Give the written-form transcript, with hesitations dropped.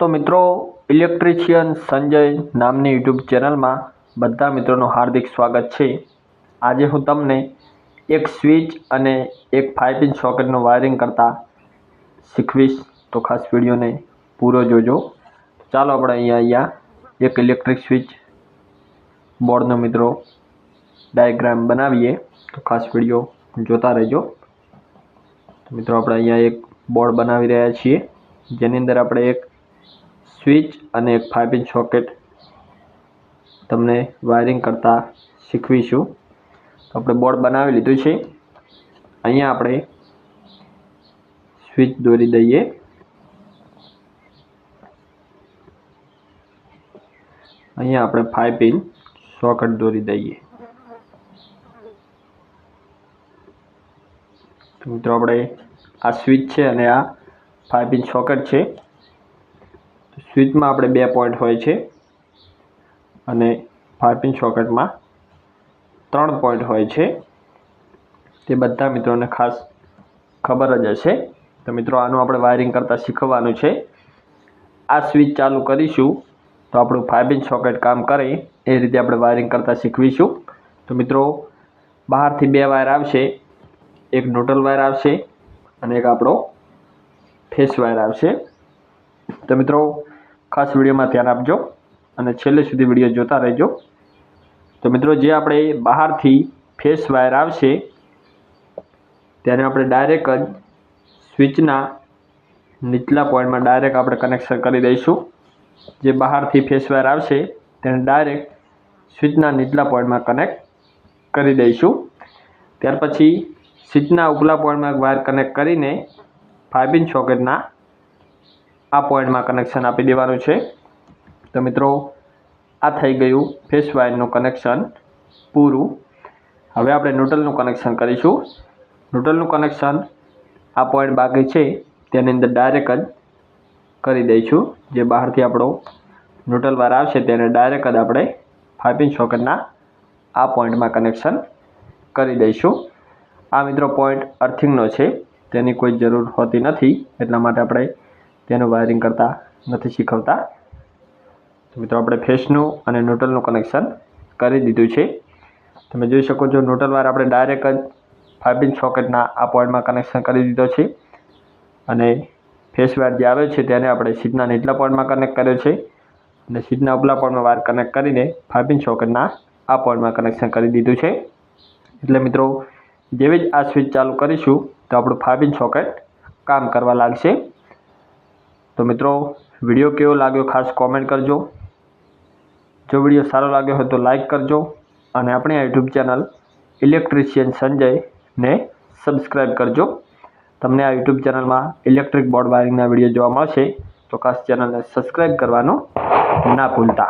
तो मित्रों इलेक्ट्रिशियन संजय नामनी YouTube channel में बधा मित्रों हार्दिक स्वागत है। आज हूँ तमने एक स्विच और एक 5 इंच सॉकेट वायरिंग करता शीखवीश, तो खास वीडियो ने पूरो जोजो। चालो अपने अहींया एक इलेक्ट्रिक स्विच बोर्ड नो मित्रों डायग्राम बनावीए, तो खास वीडियो जोता रहो। तो मित्रों अपने अहींया एक बोर्ड बनावी रह्या छीए, जेनी अंदर आपणे एक स्विच और एक 5 इंच सॉकेट तमने वायरिंग करता शीखवीशुं। तो आपणे बोर्ड बनावी लीधुं छे। अहींया आपणे स्विच दोरी दईए। अहींया आपणे 5 इंच सॉकेट दोरी दईए। तो मित्रों आपणे आ स्विच छे अने आ 5 इंच सॉकेट छे। स्विच में आपणे 2 पॉइंट होय छे अने 5 इंच सॉकेट में 3 पॉइंट होय छे। ते बधा मित्रों ने खास खबर ज हशे। तो मित्रों आनुं आपणे वायरिंग करता शीखववानुं छे। आ स्विच चालू करीशुं तो आपणुं 5 इंच सॉकेट काम करे ए रीते आपणे वायरिंग करता शीखवीशुं। तो मित्रों बहारथी 2 वायर आवशे, एक न्यूट्रल वायर आवशे अने एक आपणो फेस वायर आवशे। तो मित्रों खास वीडियो में ध्यान आपजो और छेल्ले सुधी वीडियो जोता रहो। तो मित्रों जे आपणे बहारथी फेस वायर आवशे त्याने आपणे डायरेक्ट ज स्विचना नीचला पॉइंट में डायरेक्ट आपणे कनेक्शन करी दईशुं। जे बहारथी फेस वायर आवशे तेने डायरेक्ट स्विचना नीचला पॉइंट में कनेक्ट करी दईशुं। त्यार पछी स्विचना उपला पॉइंट में वायर कनेक्ट करीने 5 इंच सॉकेटना आ पॉइंट में कनेक्शन आपी देवानुं छे। तो मित्रों आ थई गयुं फेस वायरनुं कनेक्शन पूरुं। हवे आपणे न्यूट्रलनुं कनेक्शन करीशुं। न्यूट्रलनुं कनेक्शन आ पॉइंट बाकी छे तेनी अंदर डायरेक्ट ज करी दईशुं। जे बहारथी आपणो न्यूट्रल वायर आवशे तेने डायरेक्ट ज आपणे 5 इंच सॉकेटना आ पॉइंट में कनेक्शन करी दईशुं। आ मित्रों पॉइंट अर्थिंगनो छे, तेनी कोई जरूर होती नथी, એટલા માટે આપણે तेनुं वायरिंग करता नहीं शीखवता। तो मित्रों अपने फेसनु और न्यूट्रलनु कनेक्शन करी दीधुं छे। तमे जोई शको छो न्यूट्रल वायर आपणे डायरेक्ट ज 5 इंच सॉकेटना आ पॉइंट में कनेक्शन करी दीधो छे अने फेस वायर जे आवे छे तेने आपणे स्विचना नीचला पॉइंट में कनेक्ट कर्यो छे अने स्विचना उपला पॉइंट में वायर कनेक्ट करीने 5 इंच सॉकेटना आ पॉइंट में कनेक्शन करी दीधुं छे। एटले मित्रों जेवी ज आ स्विच चालू करीशुं तो आपणुं 5 इंच सॉकेट काम करवा लागशे। तो मित्रों वीडियो केवो लाग्यो खास कॉमेंट करजो। जो वीडियो सारो लाग्यो हो तो लाइक करजो और अपने यूट्यूब चैनल इलेक्ट्रिशियन संजय ने सब्सक्राइब करजो। तमने आ यूट्यूब चैनल में इलेक्ट्रिक बोर्ड वायरिंग वीडियो जोवा मळशे तो खास चैनल ने सब्सक्राइब करवानुं ना भूलता।